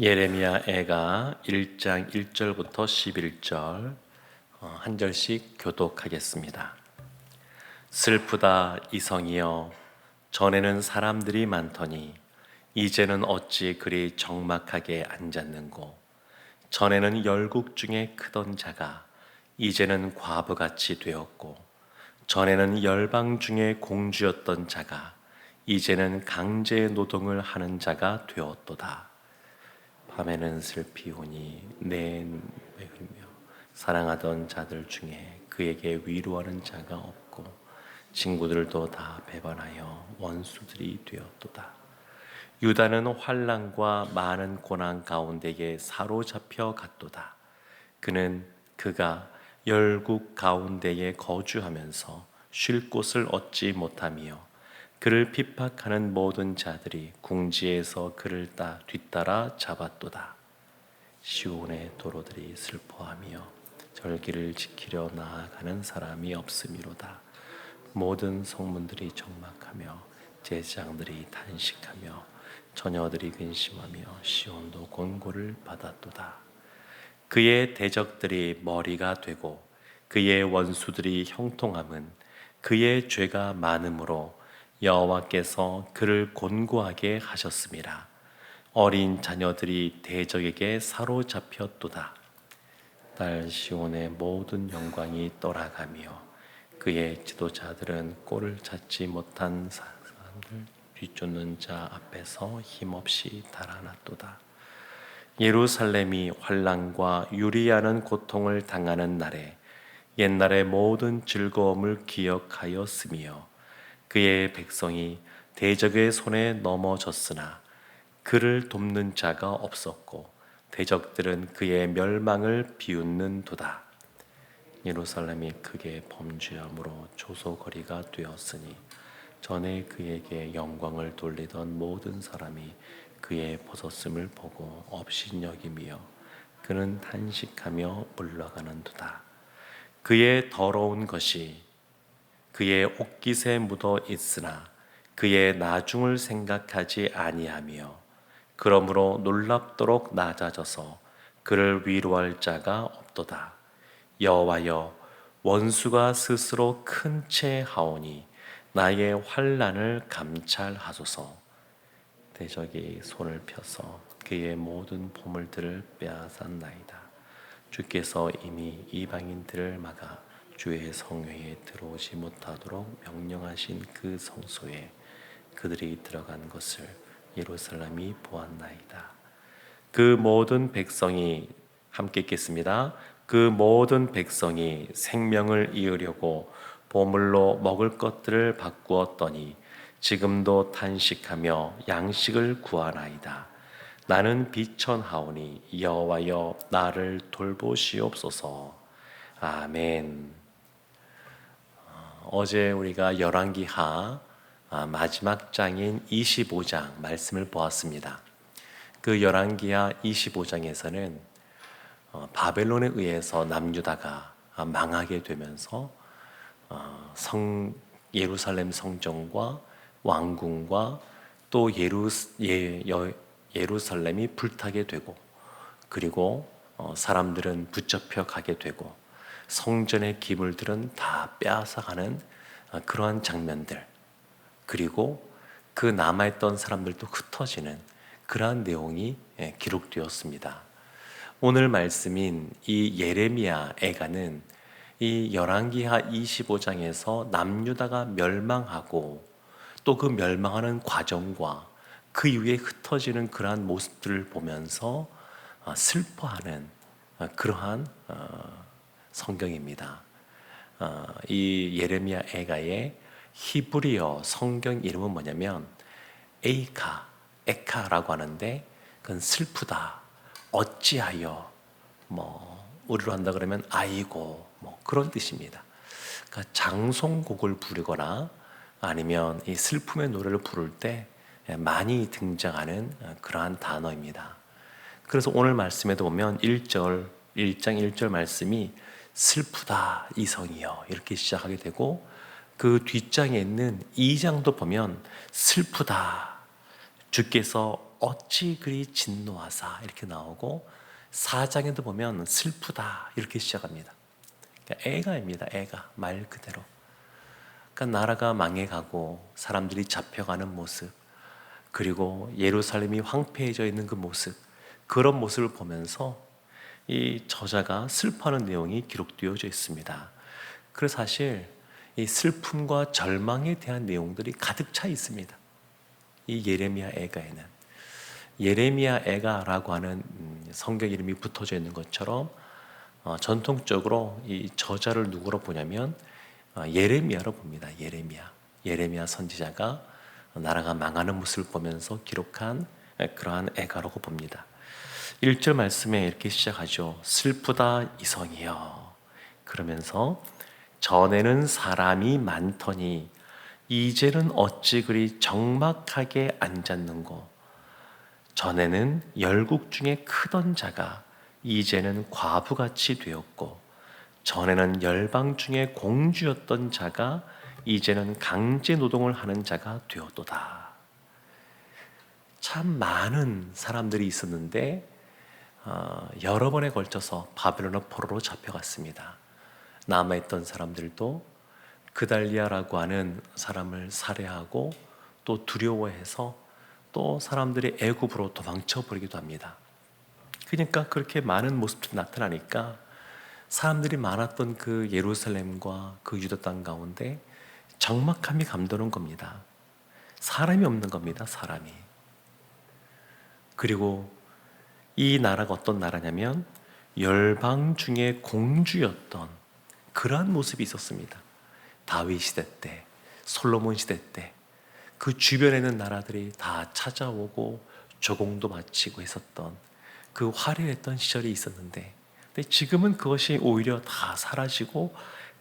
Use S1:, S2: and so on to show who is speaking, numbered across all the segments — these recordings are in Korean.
S1: 예레미야 애가 1장 1절부터 11절 한 절씩 교독하겠습니다. 슬프다 이성이여, 전에는 사람들이 많더니 이제는 어찌 그리 적막하게 앉았는고. 전에는 열국 중에 크던 자가 이제는 과부같이 되었고, 전에는 열방 중에 공주였던 자가 이제는 강제 노동을 하는 자가 되었도다. 밤에는 슬피 우니 내 외이며 사랑하던 자들 중에 그에게 위로하는 자가 없고, 친구들도 다 배반하여 원수들이 되었도다. 유다는 환난과 많은 고난 가운데에 사로잡혀 갔도다. 그가 열국 가운데에 거주하면서 쉴 곳을 얻지 못하며, 그를 핍박하는 모든 자들이 궁지에서 그를 뒤따라 잡았도다. 시온의 도로들이 슬퍼하며 절기를 지키려 나아가는 사람이 없음이로다. 모든 성문들이 적막하며 제장들이 탄식하며 처녀들이 근심하며 시온도 곤고를 받았도다. 그의 대적들이 머리가 되고 그의 원수들이 형통함은 그의 죄가 많음으로 여호와께서 그를 곤고하게 하셨음이라. 어린 자녀들이 대적에게 사로잡혔도다. 딸 시온의 모든 영광이 떠나가며 그의 지도자들은 꼴을 찾지 못한 사람들 뒤쫓는 자 앞에서 힘없이 달아났도다. 예루살렘이 환난과 유리하는 고통을 당하는 날에 옛날의 모든 즐거움을 기억하였으며, 그의 백성이 대적의 손에 넘어졌으나 그를 돕는 자가 없었고 대적들은 그의 멸망을 비웃는도다. 예루살렘이 크게 범죄함으로 조소거리가 되었으니 전에 그에게 영광을 돌리던 모든 사람이 그의 벗었음을 보고 업신여기며 그는 탄식하며 물러가는도다. 그의 더러운 것이 그의 옷깃에 묻어 있으나 그의 나중을 생각하지 아니하며, 그러므로 놀랍도록 낮아져서 그를 위로할 자가 없도다. 여호와여, 원수가 스스로 큰 채 하오니 나의 환난을 감찰하소서. 대적이 손을 펴서 그의 모든 보물들을 빼앗았나이다. 주께서 이미 이방인들을 막아 주의 성회에 들어오지 못하도록 명령하신 그 성소에 그들이 들어간 것을 예루살렘이 보았나이다. 그 모든 백성이 함께 읽겠습니다. 그 모든 백성이 생명을 이으려고 보물로 먹을 것들을 바꾸었더니 지금도 탄식하며 양식을 구하나이다. 나는 비천하오니 여호와여, 나를 돌보시옵소서. 아멘. 어제 우리가 열왕기하 마지막 장인 25장 말씀을 보았습니다. 그 열왕기하 25장에서는 바벨론에 의해서 남유다가 망하게 되면서 예루살렘 성전과 왕궁과 또 예루살렘이 불타게 되고, 그리고 사람들은 붙잡혀 가게 되고 성전의 기물들은 다 빼앗아가는 그러한 장면들, 그리고 그 남아있던 사람들도 흩어지는 그러한 내용이 기록되었습니다. 오늘 말씀인 이 예레미야 애가는 이 열왕기하 25장에서 남유다가 멸망하고 또 그 멸망하는 과정과 그 이후에 흩어지는 그러한 모습들을 보면서 슬퍼하는 그러한 성경입니다. 이 예레미야 애가의 히브리어 성경 이름은 뭐냐면 에카라고 하는데, 그건 슬프다, 어찌하여, 우리로 한다 그러면 아이고, 그런 뜻입니다. 그러니까 장송곡을 부르거나 아니면 이 슬픔의 노래를 부를 때 많이 등장하는 그러한 단어입니다. 그래서 오늘 말씀에도 보면 1장 1절 말씀이 슬프다 이성이여 이렇게 시작하게 되고, 그 뒷장에 있는 2장도 보면 슬프다, 주께서 어찌 그리 진노하사 이렇게 나오고 4장에도 보면 슬프다 이렇게 시작합니다. 그러니까 애가입니다. 애가 말 그대로. 그러니까 나라가 망해가고 사람들이 잡혀가는 모습, 그리고 예루살렘이 황폐해져 있는 그 모습, 그런 모습을 보면서 이 저자가 슬퍼하는 내용이 기록되어져 있습니다. 그래서 사실 이 슬픔과 절망에 대한 내용들이 가득 차 있습니다. 이 예레미야 애가에는 예레미야 애가라고 하는 성경 이름이 붙어져 있는 것처럼 전통적으로 이 저자를 누구로 보냐면 예레미야로 봅니다. 예레미야 선지자가 나라가 망하는 모습을 보면서 기록한 그러한 애가라고 봅니다. 1절 말씀에 이렇게 시작하죠. 슬프다 이성이여. 그러면서 전에는 사람이 많더니 이제는 어찌 그리 적막하게 앉았는고. 전에는 열국 중에 크던 자가 이제는 과부같이 되었고, 전에는 열방 중에 공주였던 자가 이제는 강제 노동을 하는 자가 되었도다. 참 많은 사람들이 있었는데 여러 번에 걸쳐서 바벨론의 포로로 잡혀갔습니다. 남아있던 사람들도 그달리아라고 하는 사람을 살해하고 또 두려워해서 또 사람들이 애굽으로 도망쳐 버리기도 합니다. 그러니까 그렇게 많은 모습들이 나타나니까 사람들이 많았던 그 예루살렘과 그 유다 땅 가운데 적막함이 감도는 겁니다. 사람이 없는 겁니다. 사람이. 그리고 이 나라가 어떤 나라냐면 열방 중에 공주였던 그러한 모습이 있었습니다. 다윗 시대 때, 솔로몬 시대 때 그 주변에 있는 나라들이 다 찾아오고 조공도 바치고 했었던 그 화려했던 시절이 있었는데, 근데 지금은 그것이 오히려 다 사라지고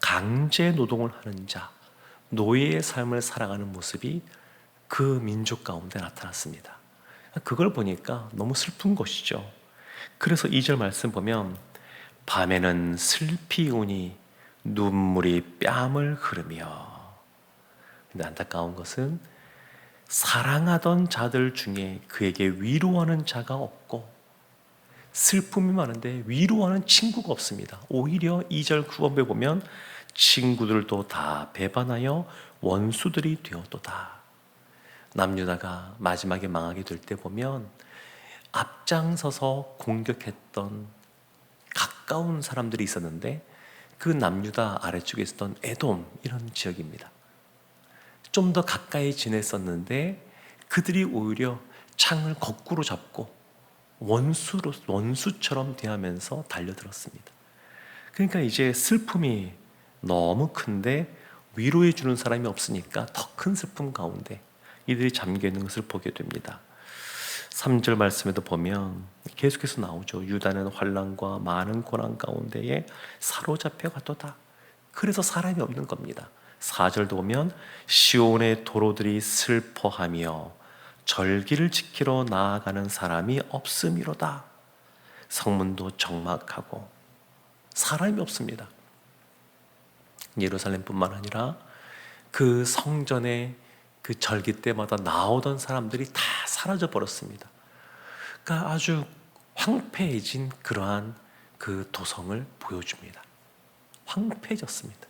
S1: 강제 노동을 하는 자, 노예의 삶을 살아가는 모습이 그 민족 가운데 나타났습니다. 그걸 보니까 너무 슬픈 것이죠. 그래서 2절 말씀 보면 밤에는 슬피 우니 눈물이 뺨을 흐르며. 근데 안타까운 것은 사랑하던 자들 중에 그에게 위로하는 자가 없고, 슬픔이 많은데 위로하는 친구가 없습니다. 오히려 2절 후반부에 보면 친구들도 다 배반하여 원수들이 되었도다. 남유다가 마지막에 망하게 될 때 보면 앞장서서 공격했던 가까운 사람들이 있었는데 그 남유다 아래쪽에 있었던 에돔, 이런 지역입니다. 좀 더 가까이 지냈었는데 그들이 오히려 창을 거꾸로 잡고 원수처럼 대하면서 달려들었습니다. 그러니까 이제 슬픔이 너무 큰데 위로해 주는 사람이 없으니까 더 큰 슬픔 가운데 이들이 잠겨 있는 것을 보게 됩니다. 3절 말씀에도 보면 계속해서 나오죠. 유다는 환난과 많은 고난 가운데에 사로잡혀 갔도다. 그래서 사람이 없는 겁니다. 4절도 보면 시온의 도로들이 슬퍼하며 절기를 지키러 나아가는 사람이 없음이로다. 성문도 적막하고 사람이 없습니다. 예루살렘뿐만 아니라 그 성전에 그 절기 때마다 나오던 사람들이 다 사라져 버렸습니다. 그러니까 아주 황폐해진 그러한 그 도성을 보여줍니다. 황폐해졌습니다.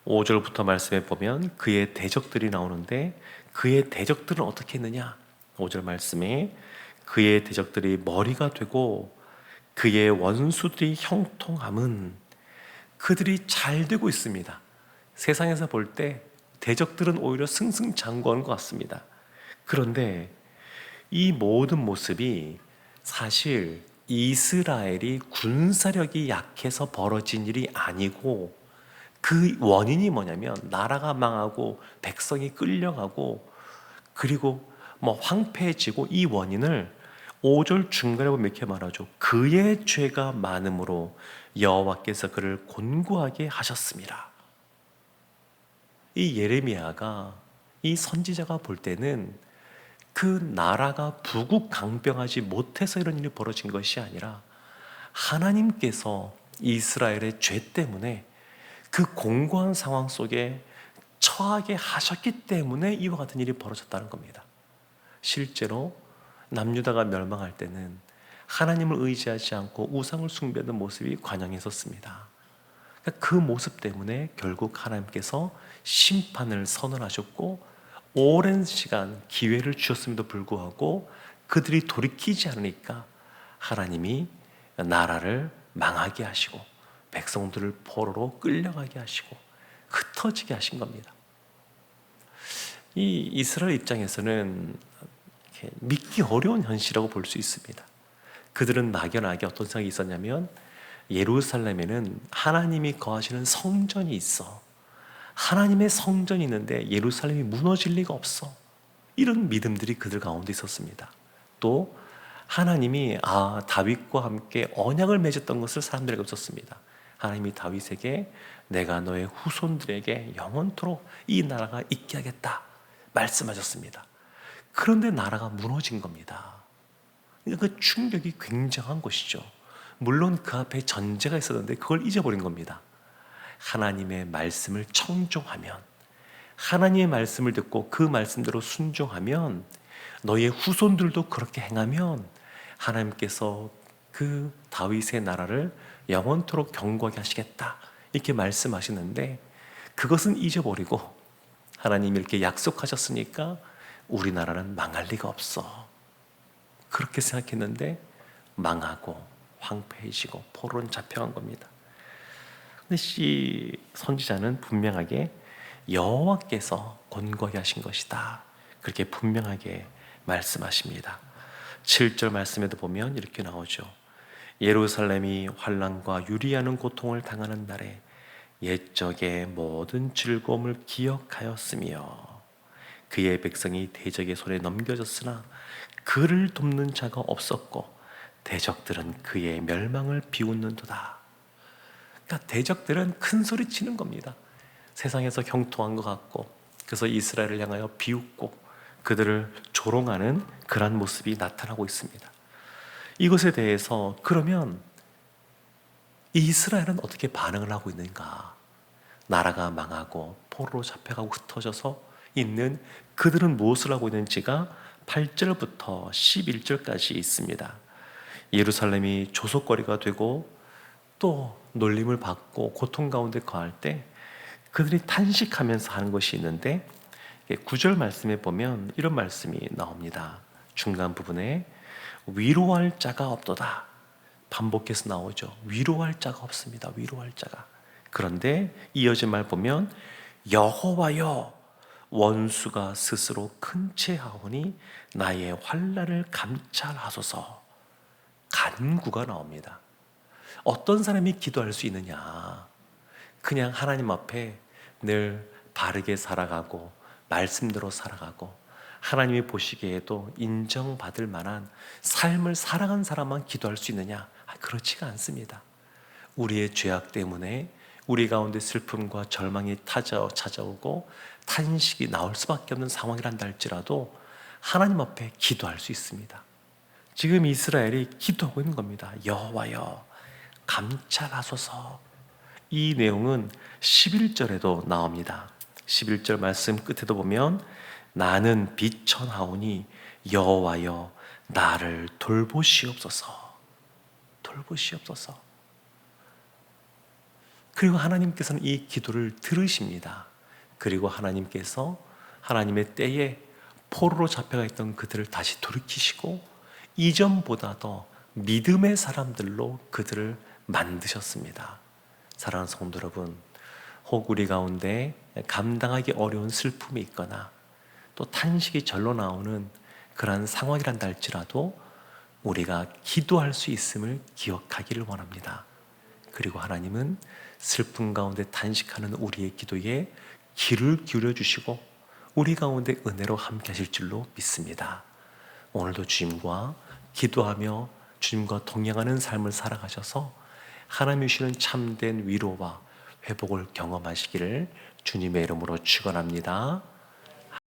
S1: 5절부터 말씀해 보면 그의 대적들이 나오는데 그의 대적들은 어떻게 했느냐? 5절 말씀에 그의 대적들이 머리가 되고 그의 원수들이 형통함은, 그들이 잘 되고 있습니다. 세상에서 볼 때 대적들은 오히려 승승장구하는 것 같습니다. 그런데 이 모든 모습이 사실 이스라엘이 군사력이 약해서 벌어진 일이 아니고, 그 원인이 뭐냐면 나라가 망하고 백성이 끌려가고 그리고 황폐해지고, 이 원인을 5절 중간에 보면 이렇게 말하죠. 그의 죄가 많음으로 여호와께서 그를 곤고하게 하셨습니다. 이 예레미야가, 이 선지자가 볼 때는 그 나라가 부국강병하지 못해서 이런 일이 벌어진 것이 아니라 하나님께서 이스라엘의 죄 때문에 그 공고한 상황 속에 처하게 하셨기 때문에 이와 같은 일이 벌어졌다는 겁니다. 실제로 남유다가 멸망할 때는 하나님을 의지하지 않고 우상을 숭배하는 모습이 관영했었습니다. 그 모습 때문에 결국 하나님께서 심판을 선언하셨고 오랜 시간 기회를 주셨음에도 불구하고 그들이 돌이키지 않으니까 하나님이 나라를 망하게 하시고 백성들을 포로로 끌려가게 하시고 흩어지게 하신 겁니다. 이 이스라엘 입장에서는 믿기 어려운 현실이라고 볼 수 있습니다. 그들은 막연하게 어떤 생각이 있었냐면 예루살렘에는 하나님이 거하시는 성전이 있어. 하나님의 성전이 있는데 예루살렘이 무너질 리가 없어. 이런 믿음들이 그들 가운데 있었습니다. 또 하나님이 다윗과 함께 언약을 맺었던 것을 사람들에게 없었습니다. 하나님이 다윗에게 내가 너의 후손들에게 영원토록 이 나라가 있게 하겠다 말씀하셨습니다. 그런데 나라가 무너진 겁니다. 그 충격이 굉장한 것이죠. 물론 그 앞에 전제가 있었는데 그걸 잊어버린 겁니다. 하나님의 말씀을 청종하면, 하나님의 말씀을 듣고 그 말씀대로 순종하면, 너의 후손들도 그렇게 행하면 하나님께서 그 다윗의 나라를 영원토록 견고하게 하시겠다 이렇게 말씀하시는데, 그것은 잊어버리고 하나님이 이렇게 약속하셨으니까 우리나라는 망할 리가 없어 그렇게 생각했는데 망하고 황폐해지고 포로는 잡혀간 겁니다. 근데 이 선지자는 분명하게 여호와께서 권고하게 하신 것이다 그렇게 분명하게 말씀하십니다. 7절 말씀에도 보면 이렇게 나오죠. 예루살렘이 환난과 유리하는 고통을 당하는 날에 옛적의 모든 즐거움을 기억하였으며 그의 백성이 대적의 손에 넘겨졌으나 그를 돕는 자가 없었고 대적들은 그의 멸망을 비웃는도다. 그러니까 대적들은 큰 소리 치는 겁니다. 세상에서 형통한 것 같고, 그래서 이스라엘을 향하여 비웃고 그들을 조롱하는 그러한 모습이 나타나고 있습니다. 이것에 대해서 그러면 이스라엘은 어떻게 반응을 하고 있는가? 나라가 망하고 포로로 잡혀가고 흩어져서 있는 그들은 무엇을 하고 있는지가 8절부터 11절까지 있습니다. 예루살렘이 조속거리가 되고 또 놀림을 받고 고통 가운데 거할 때 그들이 탄식하면서 하는 것이 있는데 9절 말씀에 보면 이런 말씀이 나옵니다. 중간 부분에 위로할 자가 없도다 반복해서 나오죠. 위로할 자가 없습니다. 위로할 자가. 그런데 이어진 말 보면 여호와여 원수가 스스로 큰 채하오니 나의 환난을 감찰하소서. 간구가 나옵니다. 어떤 사람이 기도할 수 있느냐? 그냥 하나님 앞에 늘 바르게 살아가고 말씀대로 살아가고 하나님이 보시기에도 인정받을 만한 삶을 살아간 사람만 기도할 수 있느냐? 그렇지가 않습니다. 우리의 죄악 때문에 우리 가운데 슬픔과 절망이 찾아오고 탄식이 나올 수밖에 없는 상황이란다 할지라도 하나님 앞에 기도할 수 있습니다. 지금 이스라엘이 기도하고 있는 겁니다. 여호와여 감찰하소서. 이 내용은 11절에도 나옵니다. 11절 말씀 끝에도 보면 나는 비천하오니 여호와여 나를 돌보시옵소서. 돌보시옵소서. 그리고 하나님께서는 이 기도를 들으십니다. 그리고 하나님께서 하나님의 때에 포로로 잡혀가 있던 그들을 다시 돌이키시고 이전보다 더 믿음의 사람들로 그들을 만드셨습니다. 사랑하는 성도 여러분, 혹 우리 가운데 감당하기 어려운 슬픔이 있거나 또 탄식이 절로 나오는 그러한 상황이란다 할지라도 우리가 기도할 수 있음을 기억하기를 원합니다. 그리고 하나님은 슬픔 가운데 탄식하는 우리의 기도에 귀를 기울여 주시고 우리 가운데 은혜로 함께 하실 줄로 믿습니다. 오늘도 주님과 기도하며 주님과 동행하는 삶을 살아가셔서 하나님이 주시는 참된 위로와 회복을 경험하시기를 주님의 이름으로 축원합니다.